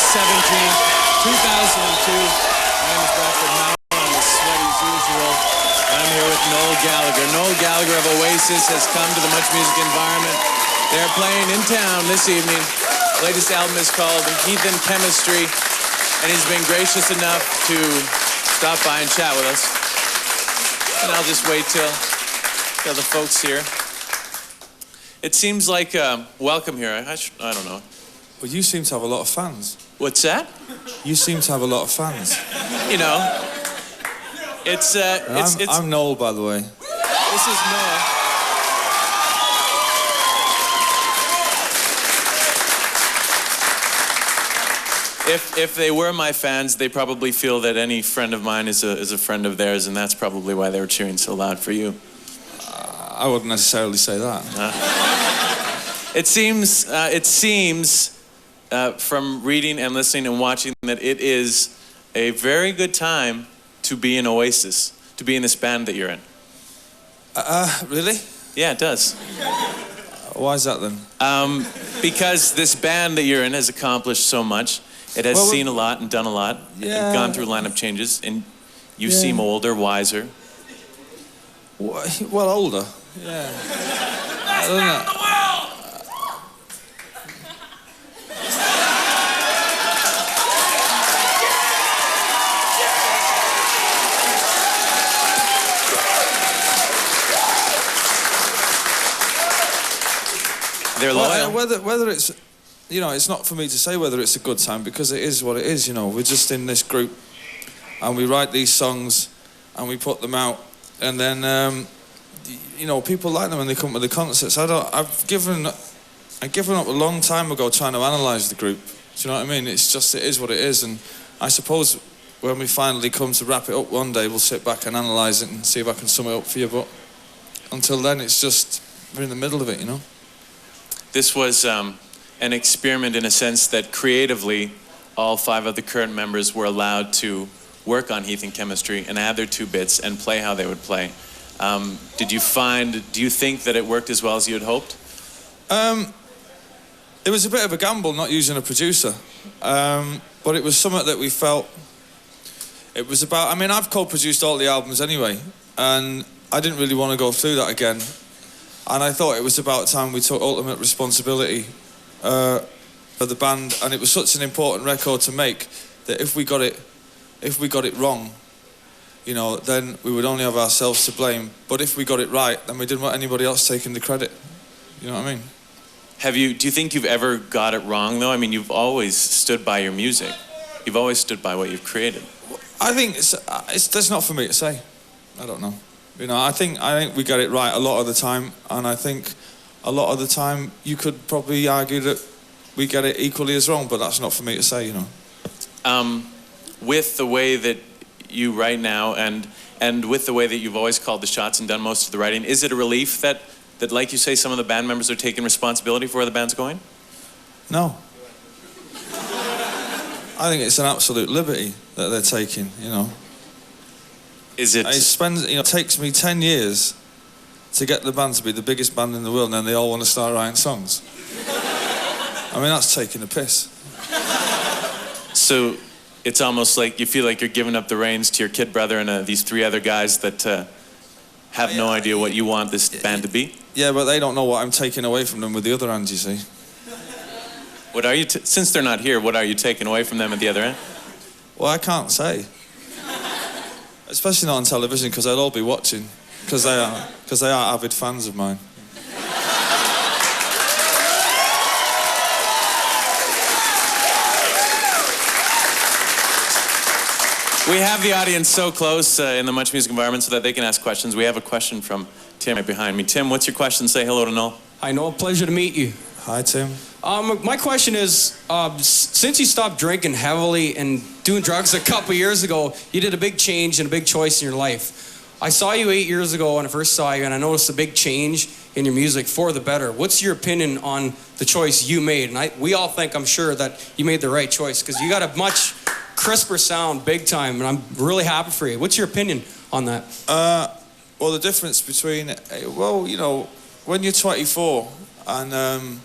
17th, 2002. My name is Bradford Howard. I'm as sweaty as usual. I'm here with Noel Gallagher. Noel Gallagher of Oasis has come to the Muchmusic environment. They're playing in town this evening. The latest album is called Heathen Chemistry, and he's been gracious enough to stop by and chat with us. And I'll just wait till the folks here. It seems like welcome here. I don't know. Well, you seem to have a lot of fans. What's that? You seem to have a lot of fans. You know, it's I'm Noel, by the way. This is Noel. If they were my fans, they probably feel that any friend of mine is a friend of theirs, and that's probably why they were cheering so loud for you. I wouldn't necessarily say that. It seems from reading and listening and watching that it is a very good time to be in Oasis, to be in this band that you're in. Really? Yeah, it does. Why is that then? Because this band that you're in has accomplished so much. It has seen a lot and done a lot, and gone through lineup changes, and you seem older, wiser. Well, older. Yeah. I don't know. They're loyal. Whether it's, you know, it's not for me to say whether it's a good time, because it is what it is, you know. We're just in this group, and we write these songs, and we put them out, and then, you know, people like them when they come to the concerts. I've given up a long time ago trying to analyse the group. Do you know what I mean? It's just, it is what it is, and I suppose when we finally come to wrap it up one day, we'll sit back and analyse it and see if I can sum it up for you, but until then, it's just, we're in the middle of it, you know. This was an experiment in a sense that creatively all 5 of the current members were allowed to work on Heathen Chemistry and add their 2 bits and play how they would play. Do you think that it worked as well as you had hoped? It was a bit of a gamble not using a producer, but it was something that we felt it was about. I mean, I've co-produced all the albums anyway, and I didn't really want to go through that again. And I thought it was about time we took ultimate responsibility for the band, and it was such an important record to make that if we got it wrong, you know, then we would only have ourselves to blame. But if we got it right, then we didn't want anybody else taking the credit. You know what I mean? Do you think you've ever got it wrong, though? I mean, you've always stood by your music. You've always stood by what you've created. I think that's not for me to say. I don't know. You know, I think we get it right a lot of the time, and I think a lot of the time you could probably argue that we get it equally as wrong, but that's not for me to say, you know. With the way that you write now, and with the way that you've always called the shots and done most of the writing, is it a relief that like you say, some of the band members are taking responsibility for where the band's going? No. I think it's an absolute liberty that they're taking, you know. Is it? It takes me 10 years to get the band to be the biggest band in the world, and then they all want to start writing songs. I mean, that's taking a piss. So it's almost like you feel like you're giving up the reins to your kid brother and these 3 other guys that have no idea what you want this band to be? Yeah, but they don't know what I'm taking away from them with the other hand, you see. What are you, since they're not here, what are you taking away from them at the other end? Well, I can't say. Especially not on television, because they'll all be watching. Because they are avid fans of mine. We have the audience so close in the Muchmusic environment so that they can ask questions. We have a question from Tim right behind me. Tim, what's your question? Say hello to Noel. Hi, Noel. Pleasure to meet you. Hi, Tim. My question is, since you stopped drinking heavily and doing drugs a couple years ago, you did a big change and a big choice in your life. I saw you 8 years ago when I first saw you, and I noticed a big change in your music for the better. What's your opinion on the choice you made? And we all think, I'm sure, that you made the right choice, because you got a much crisper sound, big time, and I'm really happy for you. What's your opinion on that? Well, the difference between, well, you know, when you're 24 and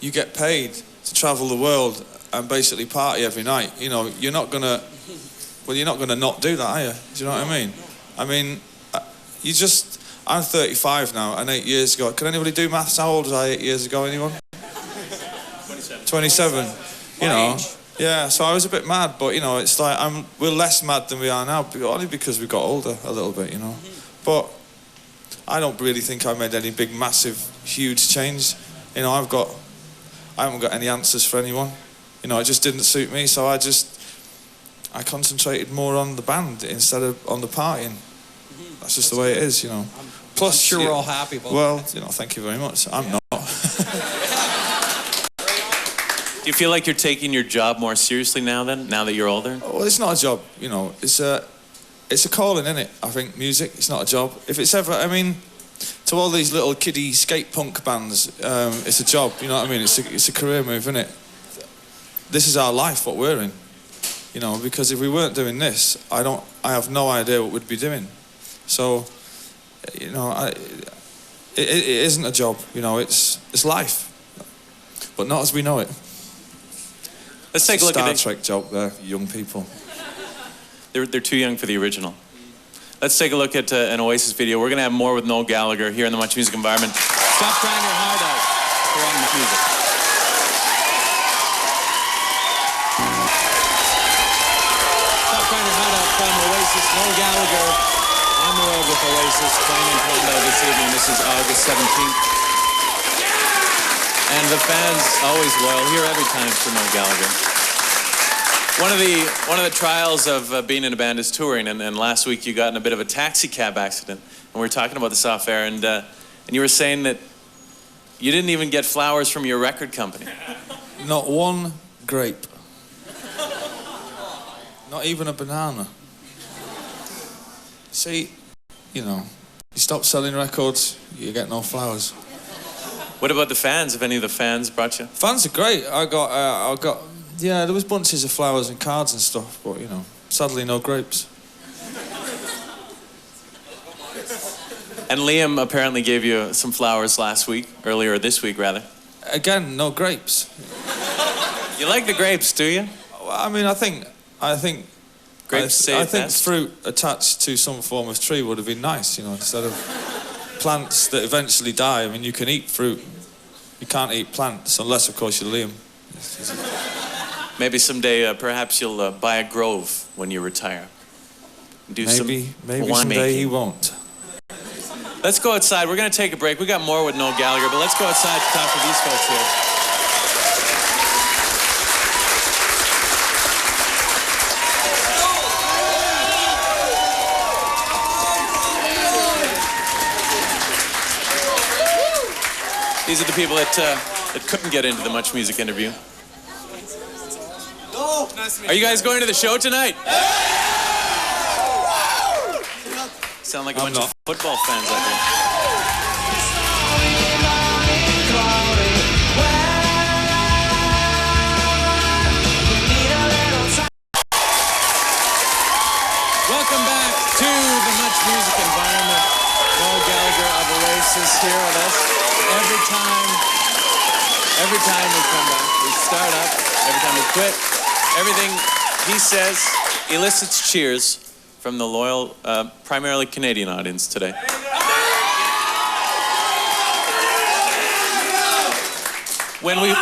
you get paid to travel the world and basically party every night. You know, you're not gonna not do that, are you? Do you know what I mean? I mean, I'm 35 now, and 8 years ago. Can anybody do maths? How old was I 8 years ago? Anyone? 27. You know. Yeah, so I was a bit mad, but you know, it's like we're less mad than we are now, only because we got older a little bit, you know. But I don't really think I made any big, massive, huge change. You know, I haven't got any answers for anyone. You know, it just didn't suit me, so I concentrated more on the band instead of on the partying. That's just the way it is, you know. Plus, I'm sure we're all happy about well, you know, thank you very much. I'm not. Do you feel like you're taking your job more seriously now that you're older? Well, it's not a job, you know. It's a calling, isn't it? I think music, it's not a job. If it's ever, I mean, to all these little kiddie skate punk bands, it's a job, you know what I mean? It's a career move, isn't it? This is our life, what we're in. You know, because if we weren't doing this, I have no idea what we'd be doing. So, you know, it isn't a job, you know, it's life. But not as we know it. Let's take a look at Star Trek joke there, young people. They're too young for the original. Let's take a look at an Oasis video. We're going to have more with Noel Gallagher here in the Muchmusic environment. Stop trying your hard out. We're on Muchmusic. Stop trying your hard out from Oasis. Noel Gallagher on the road with Oasis, playing in Toronto this evening. This is August 17th. And the fans always loyal, here every time for Noel Gallagher. One of the trials of being in a band is touring, and last week you got in a bit of a taxi cab accident, and we were talking about this off air, and you were saying that you didn't even get flowers from your record company. Not one grape. Not even a banana. See, you know, you stop selling records, you get no flowers. What about the fans? Have any of the fans brought you? Fans are great. I got, yeah, there was bunches of flowers and cards and stuff, but you know, sadly no grapes. And Liam apparently gave you some flowers earlier this week rather. Again, no grapes. You like the grapes, do you? Well, I mean, I think grapes I think fruit attached to some form of tree would have been nice, you know, instead of plants that eventually die. I mean, you can eat fruit. You can't eat plants, unless, of course, you're Liam. Maybe someday, perhaps you'll buy a grove when you retire. Maybe someday he won't. Let's go outside. We're going to take a break. We got more with Noel Gallagher, but let's go outside to talk to these folks here. These are the people that couldn't get into the Muchmusic interview. Are you guys going to the show tonight? Sound like a bunch of football fans out there. Welcome back to the Muchmusic environment. Noel Gallagher of Oasis here with us. Every time we come back, we start up. Every time we quit, everything he says elicits cheers from the loyal, primarily Canadian audience today. Ohio.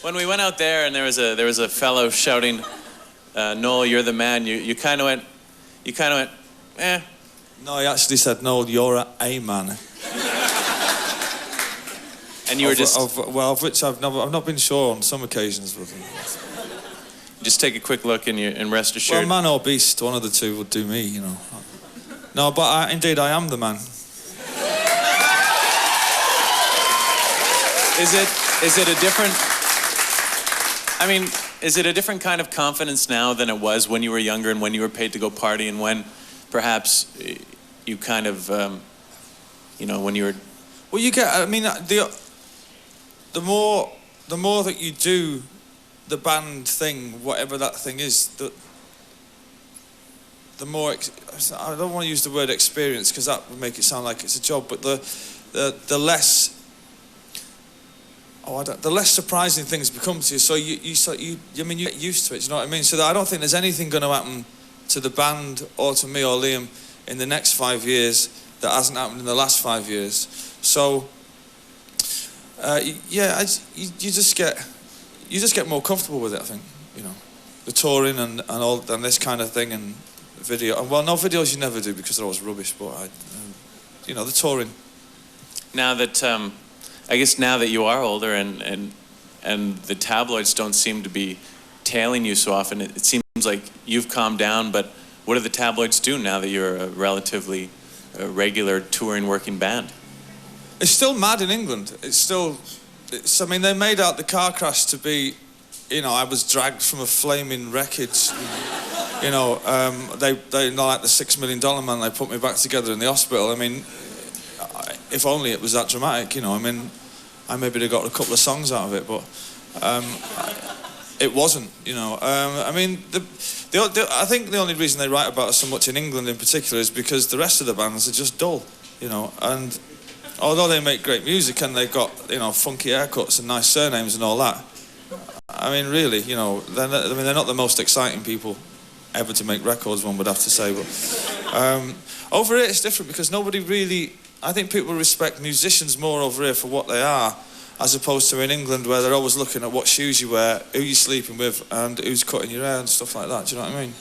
When we went out there and there was a fellow shouting, "Noel, you're the man." You kind of went, eh. No, he actually said, "Noel, you're a man." And you were of which I've not been sure on some occasions with him. Just take a quick look and rest assured. Well, man or beast, one of the two would do me, you know. No, but indeed I am the man. Is it a different? I mean, is it a different kind of confidence now than it was when you were younger and when you were paid to go party and when perhaps you kind of, when you were. Well, you get. I mean, the more that you do the band thing, whatever that thing is, the more. I don't want to use the word experience because that would make it sound like it's a job, but the less the less surprising things become to you. So you get used to it. You know what I mean? So that I don't think there's anything going to happen to the band or to me or Liam in the next 5 years that hasn't happened in the last 5 years. So you just get more comfortable with it. I think, you know, the touring and this kind of thing and video. Well, no, videos you never do because they're always rubbish. But the touring. Now that I guess now that you are older and the tabloids don't seem to be tailing you so often, it seems like you've calmed down. But what do the tabloids do now that you're a relatively regular touring working band? It's still mad in England. I mean, they made out the car crash to be, you know, I was dragged from a flaming wreckage. You know, they like the $6 million man, they put me back together in the hospital. I mean, if only it was that dramatic, you know. I mean, I maybe have got a couple of songs out of it, but it wasn't, you know. I mean, I think the only reason they write about us so much in England in particular is because the rest of the bands are just dull, you know. And although they make great music and they've got, you know, funky haircuts and nice surnames and all that, I mean, really, you know, they're not the most exciting people ever to make records, one would have to say. But over here it's different because nobody really, I think people respect musicians more over here for what they are, as opposed to in England where they're always looking at what shoes you wear, who you're sleeping with, and who's cutting your hair and stuff like that. Do you know what I mean?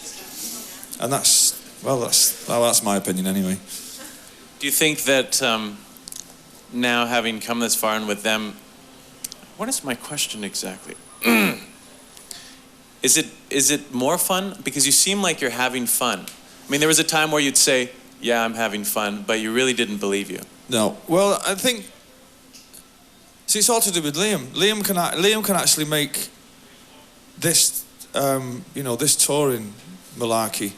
And that's my opinion anyway. Do you think that now having come this far and with them, what is my question exactly? Is it more fun? Because you seem like you're having fun. I mean, there was a time where you'd say, yeah, I'm having fun, but you really didn't believe you. No. Well, I think, see, it's all to do with Liam. Liam can actually make this, this touring malarkey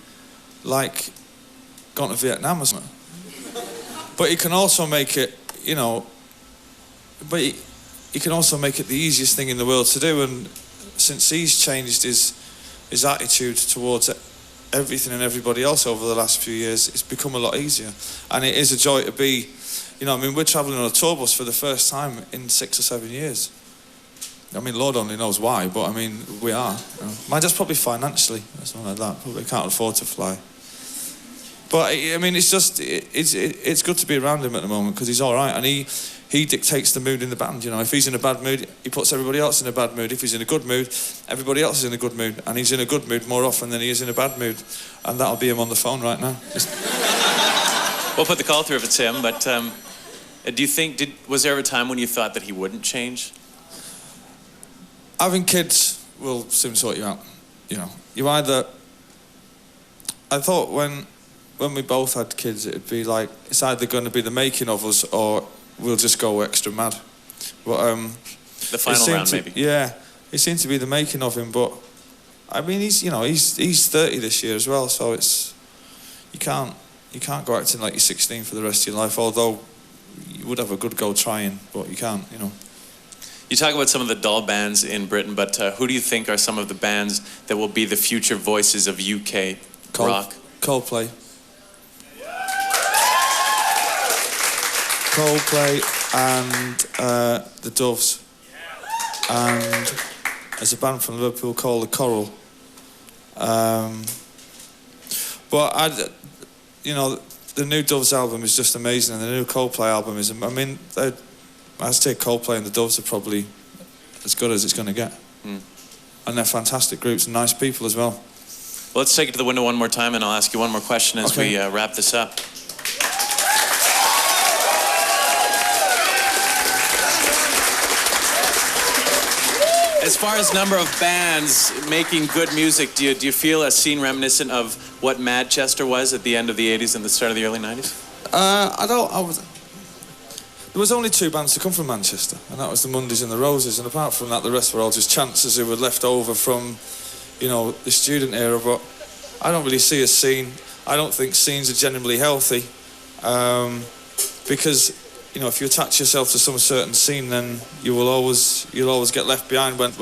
like gone to Vietnam or something. But he can also make it, you know, he can also make it the easiest thing in the world to do. And since he's changed his attitude towards everything and everybody else over the last few years, it's become a lot easier. And it is a joy to be, you know, I mean, we're travelling on a tour bus for the first time in 6 or 7 years. I mean, Lord only knows why, but I mean, we are. You know. Might just probably financially, or something like that. Probably can't afford to fly. But I mean, it's just it's good to be around him at the moment because he's all right, and he dictates the mood in the band. You know, if he's in a bad mood, he puts everybody else in a bad mood. If he's in a good mood, everybody else is in a good mood, and he's in a good mood more often than he is in a bad mood. And that'll be him on the phone right now. We'll put the call through if it's him. But do you think was there ever a time when you thought that he wouldn't change? Having kids will soon sort you out. You know, I thought when we both had kids, it'd be like, it's either going to be the making of us or we'll just go extra mad. But the final round, maybe. Yeah, it seemed to be the making of him. But I mean, he's 30 this year as well, so it's you can't go acting like you're 16 for the rest of your life. Although you would have a good go trying, but you can't, you know. You talk about some of the dull bands in Britain, but who do you think are some of the bands that will be the future voices of UK rock? Coldplay. Coldplay and the Doves, and there's a band from Liverpool called the Coral. But the new Doves album is just amazing, and the new Coldplay album is. I mean, I'd say Coldplay and the Doves are probably as good as it's going to get, and they're fantastic groups and nice people as well. Well, let's take it to the window one more time, and I'll ask you one more question as we wrap this up. As far as number of bands making good music, do you feel a scene reminiscent of what Manchester was at the end of the 80s and the start of the early 90s? There was only 2 bands to come from Manchester, and that was the Mondays and the Roses, and apart from that, the rest were all just chances who were left over from, you know, the student era. But I don't really see a scene. I don't think scenes are generally healthy, because, you know, if you attach yourself to some certain scene, then you'll always get left behind when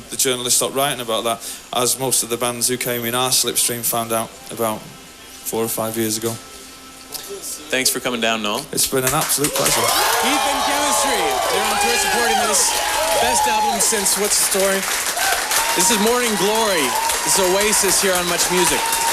the journalists stop writing about that, as most of the bands who came in our slipstream found out about 4 or 5 years ago. Thanks for coming down, Noel. It's been an absolute pleasure. Ethan, give us anniversary. They're on tour supporting this. Best album since what's the story? This is Morning Glory. This is Oasis here on Much Music.